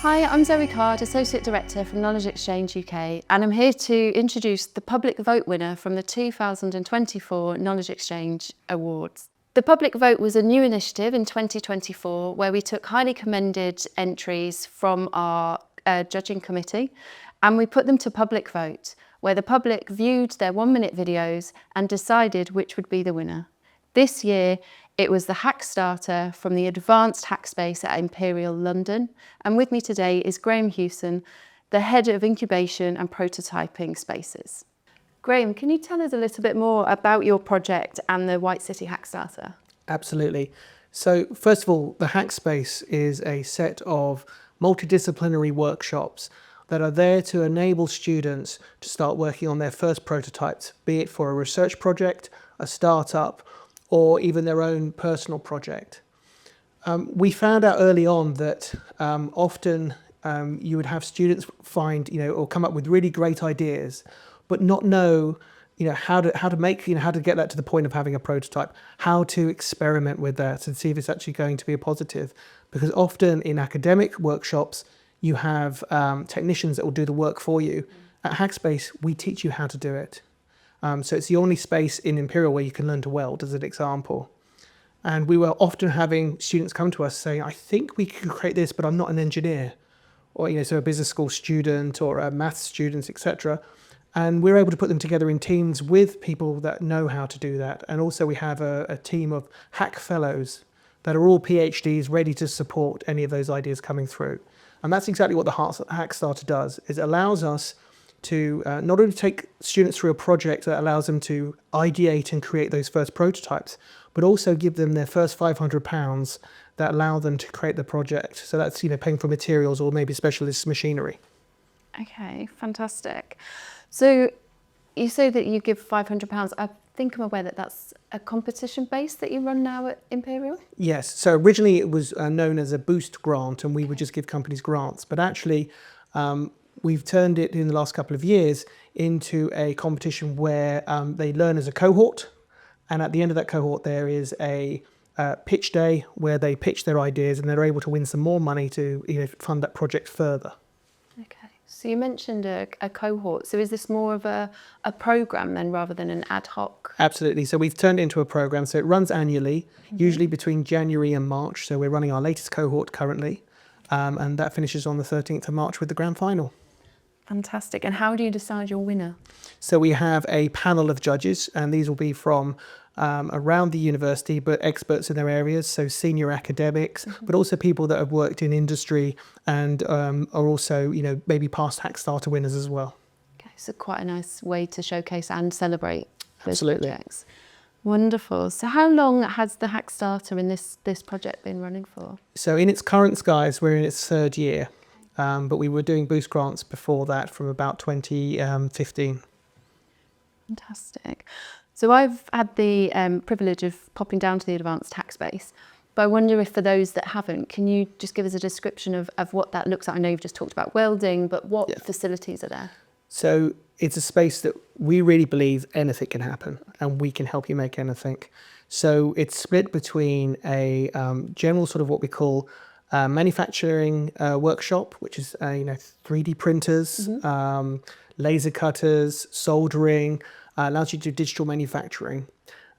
Hi, I'm Zoe Card, Associate Director from Knowledge Exchange UK, and I'm here to introduce the public vote winner from the 2024 Knowledge Exchange Awards. The public vote was a new initiative in 2024 where we took highly commended entries from our judging committee and we put them to public vote, where the public viewed their 1-minute videos and decided which would be the winner. This year, it was the Hackstarter from the Advanced Hackspace at Imperial London. And with me today is Graham Hewson, the Head of Incubation and Prototyping Spaces. Graham, can you tell us a little bit more about your project and the White City Hackstarter? Absolutely. So first of all, the Hackspace is a set of multidisciplinary workshops that are there to enable students to start working on their first prototypes, be it for a research project, a startup, or even their own personal project. We found out early on that often you would have students find, or come up with really great ideas, but not know, how to make, how to get that to the point of having a prototype, how to experiment with that and see if it's actually going to be a positive. Because often in academic workshops, you have technicians that will do the work for you. At Hackspace, we teach you how to do it. So it's the only space in Imperial where you can learn to weld, as an example. And we were often having students come to us saying, I think we can create this, but I'm not an engineer. Or, so a business school student or a maths student, etc. And we're able to put them together in teams with people that know how to do that. And also we have a team of Hack Fellows that are all PhDs ready to support any of those ideas coming through. And that's exactly what the Hackstarter does, is it allows us to not only take students through a project that allows them to ideate and create those first prototypes, but also give them their first £500 that allow them to create the project. So that's, paying for materials or maybe specialist machinery. Okay, fantastic. So you say that you give £500. I think I'm aware that that's a competition base that you run now at Imperial? Yes, so originally it was known as a boost grant and we would just give companies grants, but actually we've turned it in the last couple of years into a competition where they learn as a cohort, and at the end of that cohort there is a pitch day where they pitch their ideas and they're able to win some more money to fund that project further. Okay, so you mentioned a cohort, so is this more of a programme then rather than an ad hoc? Absolutely, so we've turned it into a programme, so it runs annually, usually between January and March, so we're running our latest cohort currently, and that finishes on the 13th of March with the grand final. Fantastic. And how do you decide your winner? So we have a panel of judges, and these will be from around the university, but experts in their areas, so senior academics, but also people that have worked in industry and are also, maybe past Hackstarter winners as well. Okay, so quite a nice way to showcase and celebrate those Absolutely. projects. Wonderful. So how long has the Hackstarter in this project been running for? So in its current guise, we're in its 3rd year. But we were doing boost grants before that from about 2015. Fantastic. So I've had the privilege of popping down to the Advanced Hackspace, but I wonder if for those that haven't, can you just give us a description of what that looks like? I know you've just talked about welding, but what facilities are there? So it's a space that we really believe anything can happen and we can help you make anything. So it's split between a general sort of what we call manufacturing workshop, which is 3D printers, laser cutters, soldering, allows you to do digital manufacturing.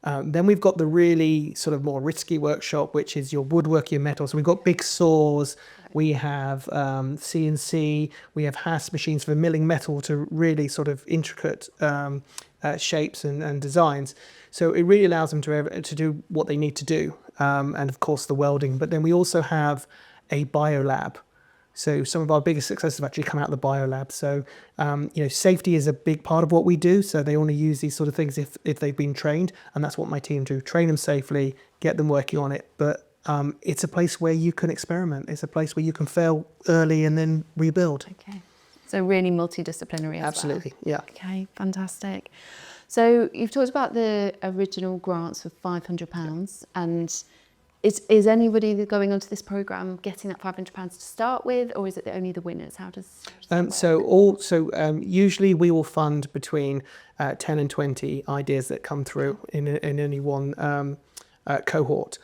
Then we've got the really sort of more risky workshop, which is your woodwork, your metal. So we've got big saws, we have CNC, we have HASS machines for milling metal to really sort of intricate shapes and designs. So it really allows them to do what they need to do. And of course the welding, but then we also have a biolab. So some of our biggest successes have actually come out of the biolab. So, safety is a big part of what we do. So they only use these sort of things if they've been trained. And that's what my team do, train them safely, get them working on it. But it's a place where you can experiment. It's a place where you can fail early and then rebuild. Okay. So really multidisciplinary as Absolutely, well. yeah. Okay, fantastic. So you've talked about the original grants of £500 and is anybody going onto this programme getting that £500 to start with, or is it only the winners? How does that work? Usually we will fund between 10 and 20 ideas that come through in any one cohort.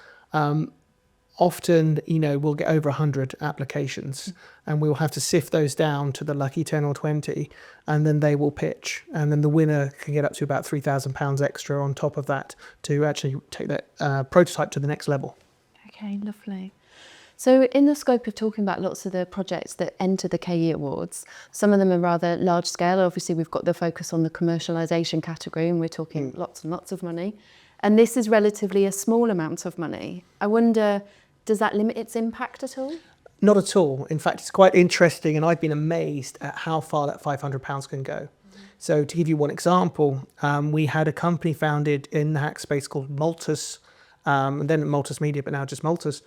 often, we'll get over 100 applications and we'll have to sift those down to the lucky 10 or 20, and then they will pitch. And then the winner can get up to about £3,000 extra on top of that to actually take that prototype to the next level. Okay, lovely. So in the scope of talking about lots of the projects that enter the KE Awards, some of them are rather large scale. Obviously, we've got the focus on the commercialisation category and we're talking lots and lots of money. And this is relatively a small amount of money. I wonder, does that limit its impact at all? Not at all. In fact, it's quite interesting, and I've been amazed at how far that £500 can go. So to give you one example, we had a company founded in the hack space called Maltus, and then Maltus Media, but now just Maltus.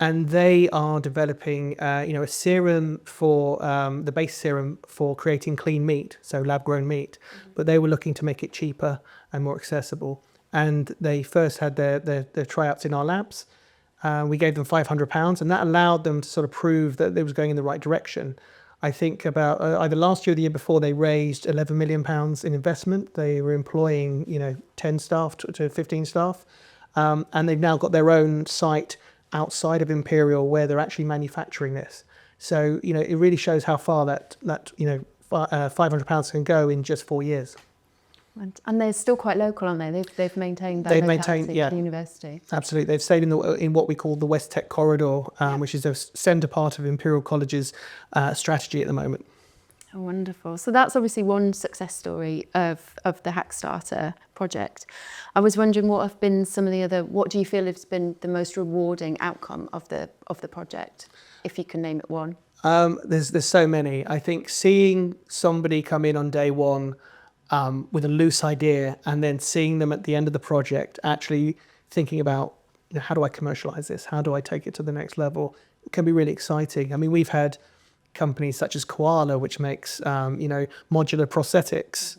And they are developing, a serum for the base serum for creating clean meat, so lab-grown meat. But they were looking to make it cheaper and more accessible. And they first had their tryouts in our labs. We gave them £500, and that allowed them to sort of prove that they was going in the right direction. I think about either last year or the year before, they raised £11 million in investment. They were employing, 10 staff to 15 staff. And they've now got their own site outside of Imperial where they're actually manufacturing this. So, it really shows how far that £500 can go in just 4 years. And they're still quite local, aren't they? They've maintained that locality at the university. Absolutely. They've stayed in what we call the West Tech Corridor, which is a centre part of Imperial College's strategy at the moment. Oh, wonderful. So that's obviously one success story of the Hackstarter project. I was wondering what have been some of the other, what do you feel has been the most rewarding outcome of the project, if you can name it one? There's so many. I think seeing somebody come in on day one with a loose idea and then seeing them at the end of the project actually thinking about, how do I commercialize this? How do I take it to the next level? It can be really exciting. I mean, we've had companies such as Koala, which makes, modular prosthetics.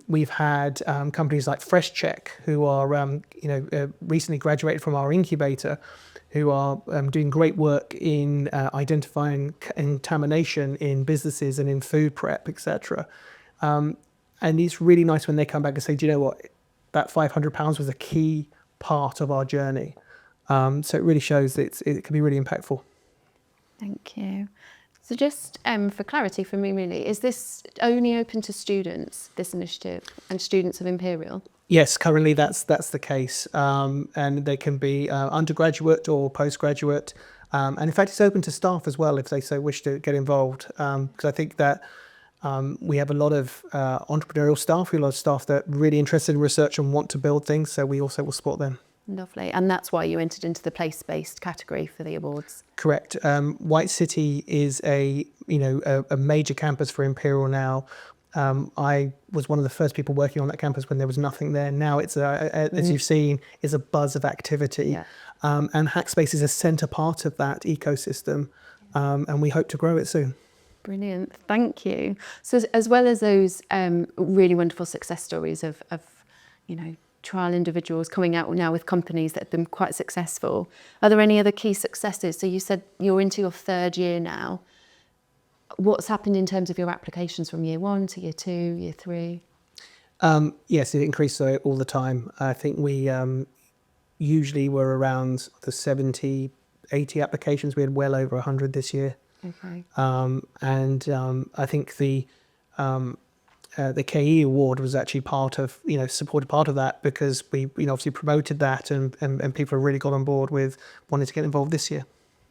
We've had companies like FreshCheck, who are, recently graduated from our incubator, who are doing great work in identifying contamination in businesses and in food prep, etc. And it's really nice when they come back and say, do you know what, that £500 was a key part of our journey. So it really shows that it can be really impactful. Thank you. So just for clarity for me really, is this only open to students, this initiative, and students of Imperial? Yes, currently that's the case. And they can be undergraduate or postgraduate. And in fact, it's open to staff as well if they so wish to get involved. Because I think that we have a lot of entrepreneurial staff, a lot of staff that are really interested in research and want to build things. So we also will support them. Lovely. And that's why you entered into the place-based category for the awards? Correct. White City is a major campus for Imperial now. I was one of the first people working on that campus when there was nothing there. Now it's, as you've seen, is a buzz of activity. Yeah. And Hackspace is a centre part of that ecosystem, and we hope to grow it soon. Brilliant. Thank you. So as well as those really wonderful success stories of trial individuals coming out now with companies that have been quite successful, are there any other key successes? So you said you're into your third year now. What's happened in terms of your applications from year 1 to year 2, year 3? Yes, it increases all the time. I think we usually were around the 70, 80 applications. We had well over 100 this year. Okay. I think the KE award was actually supported part of that, because we obviously promoted that and people have really got on board with wanting to get involved this year.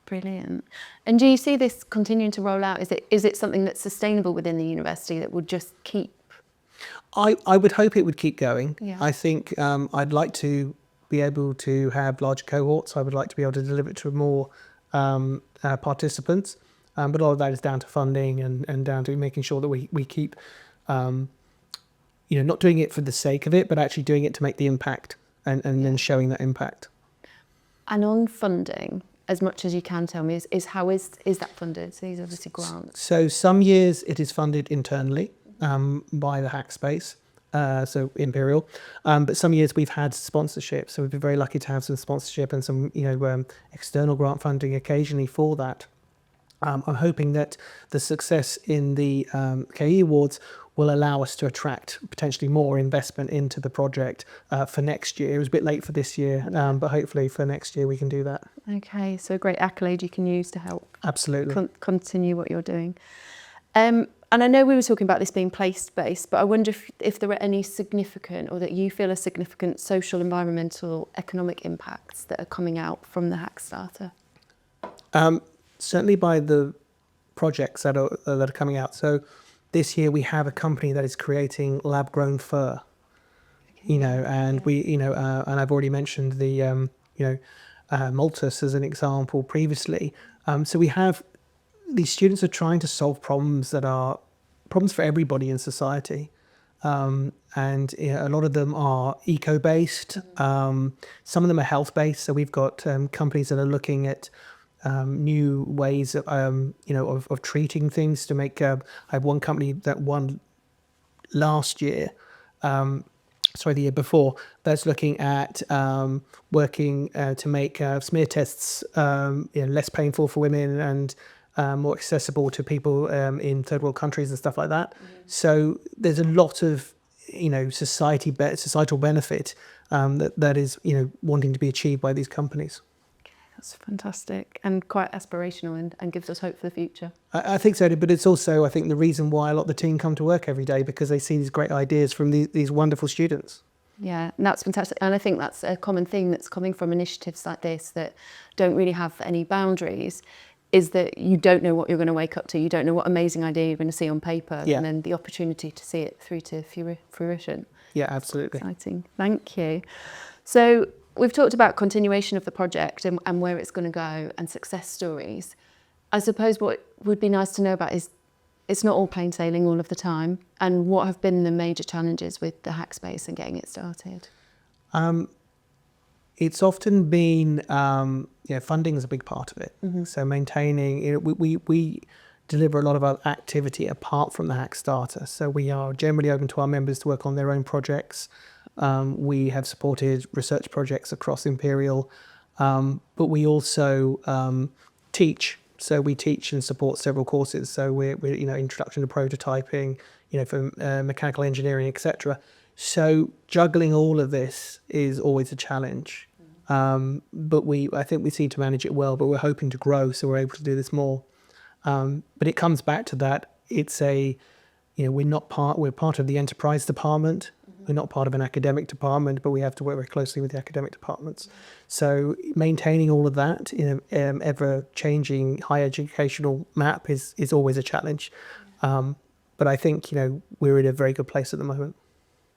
Brilliant. And do you see this continuing to roll out? Is it something that's sustainable within the university that would just keep? I would hope it would keep going. Yeah. I think I'd like to be able to have larger cohorts. I would like to be able to deliver it to more participants. But a lot of that is down to funding and down to making sure that we keep, not doing it for the sake of it, but actually doing it to make the impact and then showing that impact. And on funding, as much as you can tell me, is how is that funded? So these are obviously grants. So some years it is funded internally by the Hackspace, so Imperial, but some years we've had sponsorship. So we've been very lucky to have some sponsorship and some external grant funding occasionally for that. I'm hoping that the success in the KE Awards will allow us to attract potentially more investment into the project for next year. It was a bit late for this year, but hopefully for next year we can do that. Okay, so a great accolade you can use to help Absolutely. continue what you're doing. And I know we were talking about this being place-based, but I wonder if there are any significant, or that you feel are significant social, environmental, economic impacts that are coming out from the Hackstarter. Certainly by the projects that are coming out. So this year we have a company that is creating lab-grown fur. And and I've already mentioned the Maltus as an example previously. So we have these students are trying to solve problems that are problems for everybody in society. And a lot of them are eco-based. Some of them are health-based. So we've got companies that are looking at new ways of treating things to make. I have one company that won last year. The year before, that's looking at working to make smear tests less painful for women and more accessible to people in third world countries and stuff like that. So there's a lot of societal benefit that is wanting to be achieved by these companies. That's fantastic and quite aspirational and gives us hope for the future. I think so, but it's also, I think, the reason why a lot of the team come to work every day, because they see these great ideas from these wonderful students. Yeah, and that's fantastic. And I think that's a common thing that's coming from initiatives like this that don't really have any boundaries, is that you don't know what you're going to wake up to. You don't know what amazing idea you're going to see on paper, and then the opportunity to see it through to fruition. Yeah, absolutely. Exciting. Thank you. So we've talked about continuation of the project and where it's going to go and success stories. I suppose what would be nice to know about is it's not all plain sailing all of the time, and what have been the major challenges with the Hackspace and getting it started? It's often been, funding is a big part of it. So maintaining, we deliver a lot of our activity apart from the Hackstarter. So we are generally open to our members to work on their own projects. We have supported research projects across Imperial, but we also teach. So we teach and support several courses. So we're introduction to prototyping, for mechanical engineering, etc. So juggling all of this is always a challenge. But I think we seem to manage it well. But we're hoping to grow, so we're able to do this more. But it comes back to that. It's we're part of the enterprise department. We're not part of an academic department, but we have to work very closely with the academic departments. So maintaining all of that in an ever-changing higher educational map is always a challenge. But I think, we're in a very good place at the moment.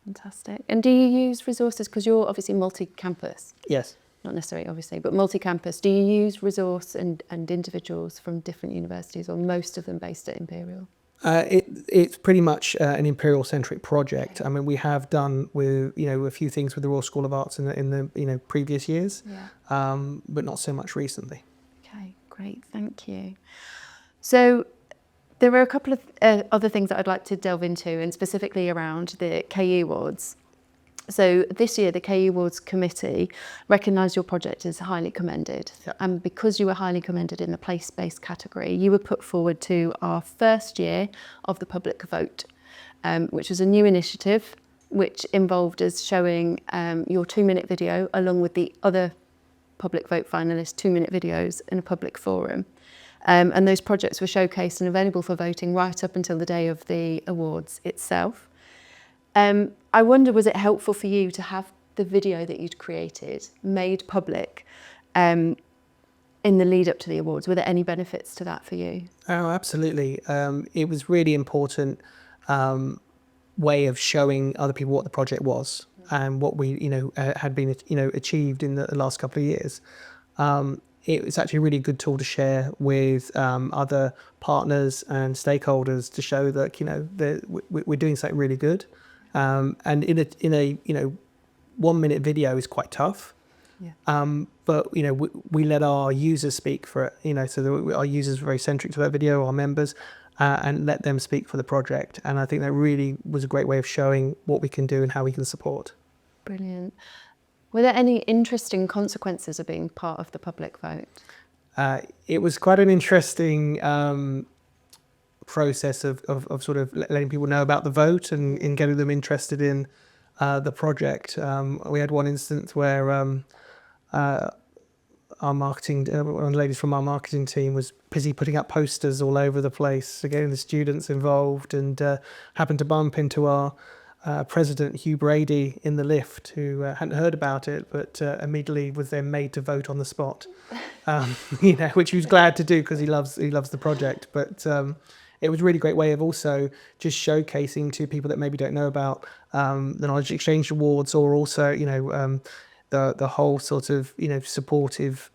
Fantastic. And do you use resources, because you're obviously multi-campus? Yes. Not necessarily, obviously, but multi-campus. Do you use resource and individuals from different universities, or most of them based at Imperial? It's pretty much an Imperial-centric project. I mean, we have done with a few things with the Royal School of Arts in the previous years, but not so much recently. Okay, great, thank you. So there are a couple of other things that I'd like to delve into, and specifically around the KE Awards. So this year, the KE Awards Committee recognised your project as highly commended. Yep. And because you were highly commended in the place-based category, you were put forward to our first year of the public vote, which was a new initiative, which involved us showing your 2-minute video along with the other public vote finalists' 2-minute videos in a public forum. And those projects were showcased and available for voting right up until the day of the awards itself. I wonder, was it helpful for you to have the video that you'd created made public in the lead up to the awards? Were there any benefits to that for you? Oh, absolutely. It was really important way of showing other people what the project was and what we had been achieved in the last couple of years. It was actually a really good tool to share with other partners and stakeholders to show that we're doing something really good. And in a 1-minute video is quite tough. Yeah. But we let our users speak for it. So that our users were very centric to that video, our members, and let them speak for the project. And I think that really was a great way of showing what we can do and how we can support. Brilliant. Were there any interesting consequences of being part of the public vote? It was quite an interesting process of sort of letting people know about the vote and in getting them interested in the project. We had one instance where our marketing, one of the ladies from our marketing team was busy putting up posters all over the place, so getting the students involved, and happened to bump into our president, Hugh Brady, in the lift, who hadn't heard about it, but immediately was then made to vote on the spot. Which he was glad to do because he loves the project. But it was a really great way of also just showcasing to people that maybe don't know about the Knowledge Exchange Awards, or also the whole sort of supportive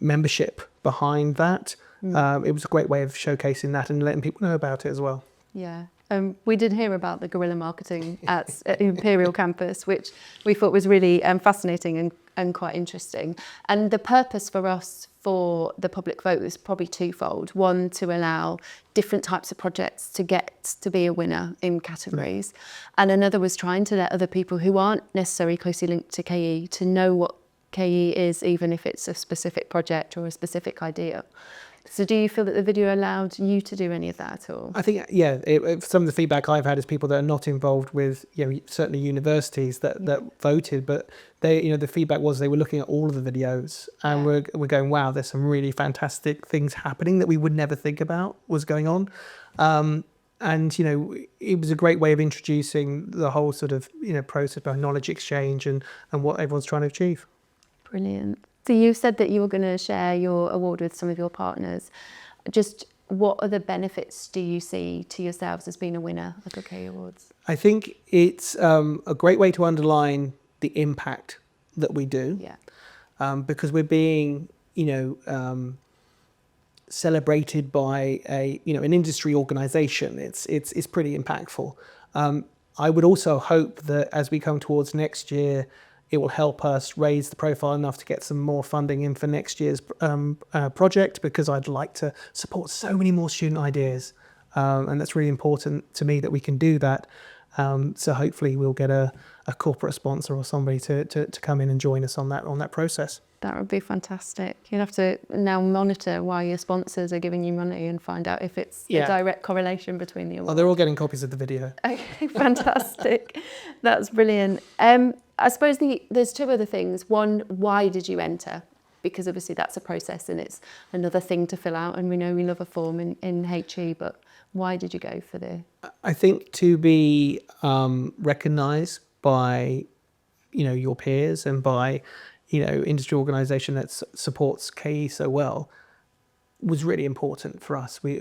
membership behind that. It was a great way of showcasing that and letting people know about it as well. Yeah. We did hear about the guerrilla marketing at Imperial Campus, which we thought was really fascinating and quite interesting. And the purpose for us for the public vote was probably twofold. One, to allow different types of projects to get to be a winner in categories. And another was trying to let other people who aren't necessarily closely linked to KE to know what KE is, even if it's a specific project or a specific idea. So do you feel that the video allowed you to do any of that at all? I think, some of the feedback I've had is people that are not involved with, certainly universities that voted, but they, the feedback was they were looking at all of the videos and we're going, wow, there's some really fantastic things happening that we would never think about was going on. And, it was a great way of introducing the whole sort of, process behind knowledge exchange and what everyone's trying to achieve. Brilliant. So you said that you were going to share your award with some of your partners. Just what other benefits do you see to yourselves as being a winner of the KE Awards? I think it's a great way to underline the impact that we do. Yeah. Because we're being, celebrated by an industry organisation. It's pretty impactful. I would also hope that as we come towards next year, it will help us raise the profile enough to get some more funding in for next year's project, because I'd like to support so many more student ideas. And that's really important to me that we can do that. So hopefully we'll get a corporate sponsor or somebody to come in and join us on that process. That would be fantastic. You'll have to now monitor why your sponsors are giving you money and find out if it's a direct correlation between the awards. Oh, they're all getting copies of the video. Okay, fantastic. That's brilliant. I suppose there's two other things. One, why did you enter? Because obviously that's a process and it's another thing to fill out, and we know we love a form in HE, but why did you go for the... I think to be recognised by, your peers and by, industry organisation that supports KE so well was really important for us. We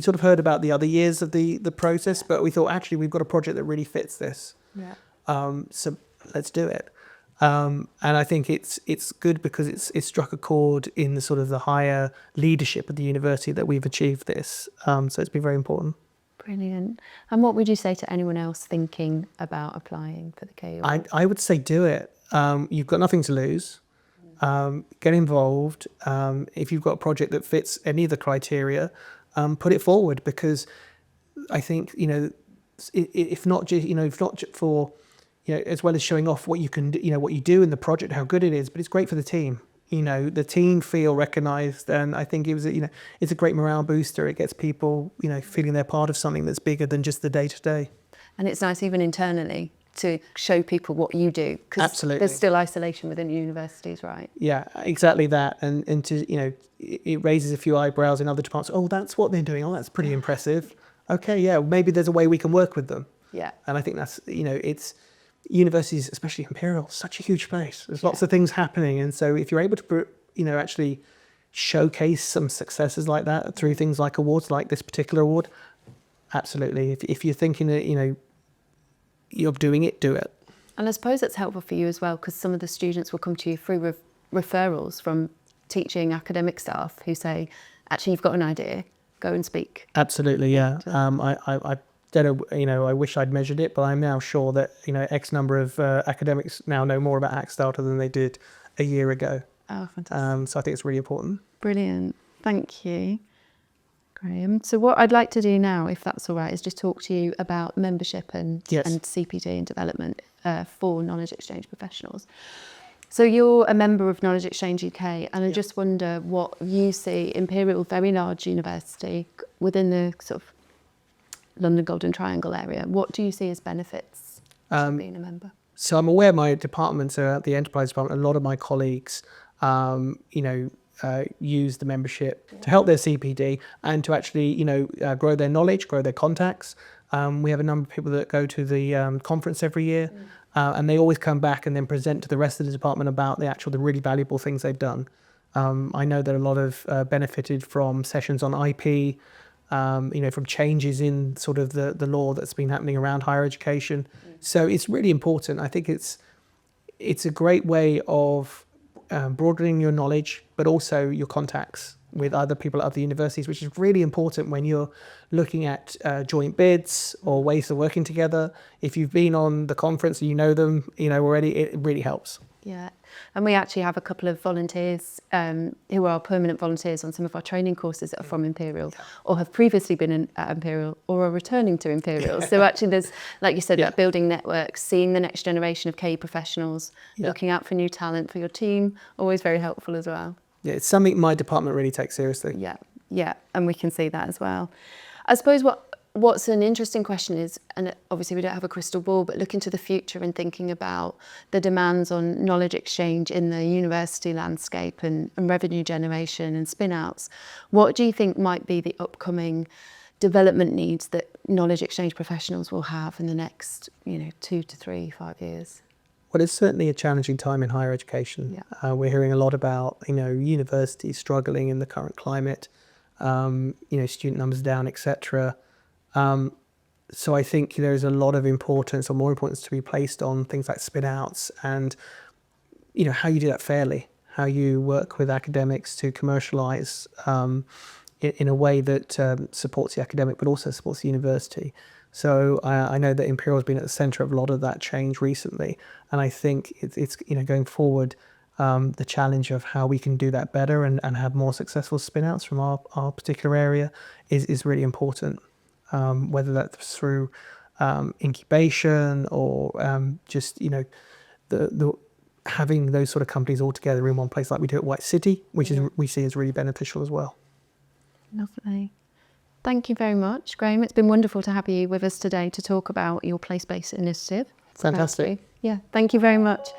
sort of heard about the other years of the process, but we thought actually we've got a project that really fits this. Yeah. So let's do it. And I think it's good because it's struck a chord in the sort of the higher leadership of the university that we've achieved this. So it's been very important. Brilliant. And what would you say to anyone else thinking about applying for the KE Award? I would say do it. You've got nothing to lose. Get involved. If you've got a project that fits any of the criteria, put it forward, because I think, if not just for, as well as showing off what you can do, what you do in the project, how good it is, but it's great for the team. The team feel recognised, and I think it's a great morale booster. It gets people, feeling they're part of something that's bigger than just the day-to-day. And it's nice even internally to show people what you do, because there's still isolation within universities, right? Yeah, exactly that. And to, it raises a few eyebrows in other departments. Oh, that's what they're doing. Oh, that's pretty impressive. Okay, yeah, maybe there's a way we can work with them. Yeah. And I think that's, it's universities, especially Imperial, such a huge place. There's lots of things happening. And so if you're able to, actually showcase some successes like that through things like awards, like this particular award, absolutely. If you're thinking that, you're doing it, do it. And I suppose it's helpful for you as well, because some of the students will come to you through referrals from teaching academic staff who say, actually, you've got an idea, go and speak. Absolutely, yeah. I don't know, I wish I'd measured it, but I'm now sure that, X number of academics now know more about Hackstarter than they did a year ago. Oh, fantastic. So I think it's really important. Brilliant. Thank you, Graham. So what I'd like to do now, if that's all right, is just talk to you about membership and CPD and development for knowledge exchange professionals. So you're a member of Knowledge Exchange UK, and I just wonder what you see, Imperial, very large university within the sort of London Golden Triangle area. What do you see as benefits to being a member? So I'm aware my department, so at the enterprise department, a lot of my colleagues, use the membership to help their CPD and to actually, grow their knowledge, grow their contacts. We have a number of people that go to the conference every year, and they always come back and then present to the rest of the department about the really valuable things they've done. I know that a lot of benefited from sessions on IP, from changes in sort of the law that's been happening around higher education. So it's really important. I think it's a great way of broadening your knowledge, but also your contacts with other people at other universities, which is really important when you're looking at joint bids or ways of working together. If you've been on the conference and you know them, already, it really helps. Yeah, and we actually have a couple of volunteers who are permanent volunteers on some of our training courses that are from Imperial or have previously been at Imperial or are returning to Imperial. So actually there's, like you said, that building networks, seeing the next generation of KE professionals, looking out for new talent for your team, always very helpful as well. Yeah, it's something my department really takes seriously. Yeah, and we can see that as well. I suppose what's an interesting question is, and obviously we don't have a crystal ball, but looking to the future and thinking about the demands on knowledge exchange in the university landscape and revenue generation and spin-outs, what do you think might be the upcoming development needs that knowledge exchange professionals will have in the next 2 to 3, 5 years? Well, it's certainly a challenging time in higher education. We're hearing a lot about, universities struggling in the current climate, student numbers down, etc. So I think there's a lot of importance or more importance to be placed on things like spin-outs and, how you do that fairly, how you work with academics to commercialise in a way that supports the academic but also supports the university. So I know that Imperial has been at the centre of a lot of that change recently, and I think it's going forward, the challenge of how we can do that better and have more successful spin-outs from our particular area is really important, whether that's through incubation or just the having those sort of companies all together in one place like we do at White City, which is we see as really beneficial as well. Lovely. Thank you very much, Graham. It's been wonderful to have you with us today to talk about your place-based initiative. Fantastic. Yeah, thank you very much.